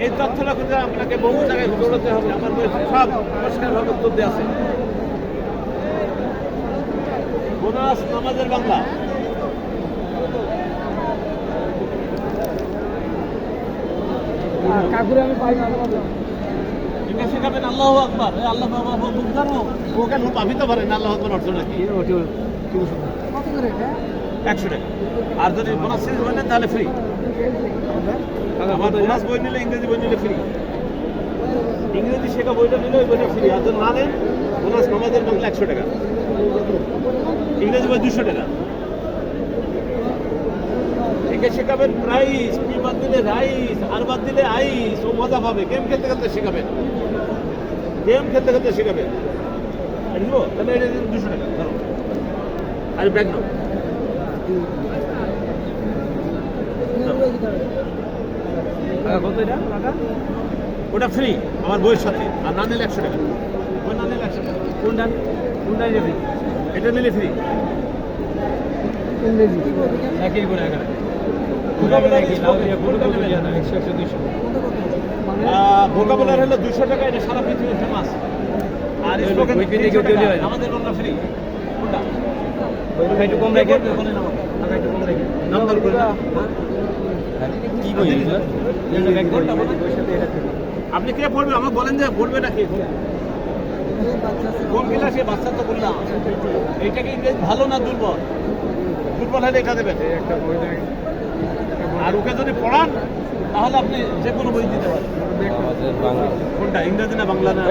এই তথ্যটা কিন্তু আপনাকে বহু জায়গায় দৌড়াতে হবে। আমার বই সব পরিষ্কারভাবে উত্তর দেওয়া আছে। বোনাস নামাজের বাংলা। কাকুরে আমি পাই না। এটা শেখাবেন আল্লাহু আকবার। আল্লাহ বুঝার ওকে পাবিতে পারেন আল্লাহু আকবার অর্থটা কি? কত করে এটা? 100 টাকা। আর যদি বোনাস সিরিজ বই নেন তাহলে ফ্রি। আমার বোনাস বই নিলে, ইংরেজি বই নিলে ফ্রি। ইংরেজি শেখা বইটা নিলে ওই বইটা ফ্রি। আর যদি না নেন বোনাস নামাজের বাংলা 100 টাকা, ইংরেজি বই 200 টাকা। একে শেখাবেন প্রাইস, পি বাদ দিলে রাইস, আর বাদ দিলে আইস। ও মজা পাবে। গেম খেলতে খেলতে শেখাবেন, গেম খেলতে খেলতে শেখাবেন। বুঝবো? তাহলে এটা 200 টাকা ধরো। আর ব্যাগ নাও। কত এটা? ওটা ফ্রি আমার বইয়ের সাথে। আর না নিলে 100 টাকা। বই না নিলে 100 টাকা। কোনটা? কোনটা যাবে? এটা নিলে ফ্রি। ইংরেজি একই করে এখানে ভোকাবুলারি হলো 200 টাকা। এটা সারা পৃথিবীতে ফেমাস। আর স্পোকেন আমাদের বাংলা ফ্রি। কোনটা? একটু কম রেখে একটু কম রেখে নাম্বার করে কি বই আপনি কে পড়বে আমাকে বলেন, যে পড়বে নাকি কোন ক্লাসে? বাচ্চা তো বললাম। এইটাকে ইংরেজি ভালো না দুর্বল? দুর্বল হলে এটা দেবেন। আর ওকে যদি পড়ান তাহলে আপনি যে কোনো বই দিতে পারেন। কোনটা, ইংরেজি না বাংলা? না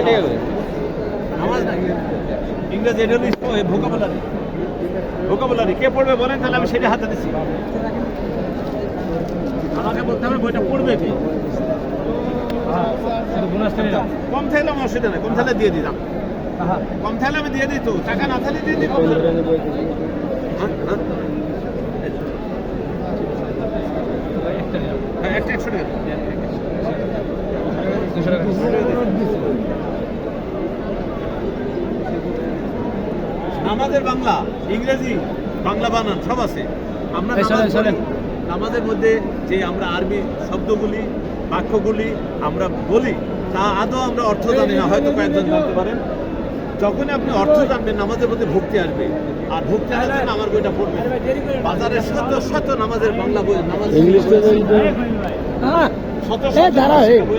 নামাজ না ইংরেজি। এটা হলো ভোকাবুলারি। ভোকাবুলারি কে পড়বে বলেন, তাহলে আমি সেটা হাতে দিচ্ছি। আমাকে বলতে হবে বইটা পড়বে কি। কম থাকলে আমার অসুবিধা নেই, কম থাকলে দিয়ে দিতাম। কম থাকলে আমি দিয়ে দিত, টাকা না থাকলে দিয়ে দিই। একটা 100 টাকা। নামাজের বাংলা, ইংরেজি, বাংলা বানান সব আছে। আমরা নামাজের মধ্যে যে আমরা আরবি শব্দগুলি, বাক্যগুলি আমরা বলি, তা আদৌ আমরা অর্থ জানি না। হয়তো কয়েকজন জানতে পারেন। যখনই আপনি অর্থ জানবেন নামাজের মধ্যে ভক্তি আসবে। আর ভক্তি আসলে আমার বইটা পড়বে। বাজারে শত শত নামাজের বাংলা বই, নামাজ শত শত বই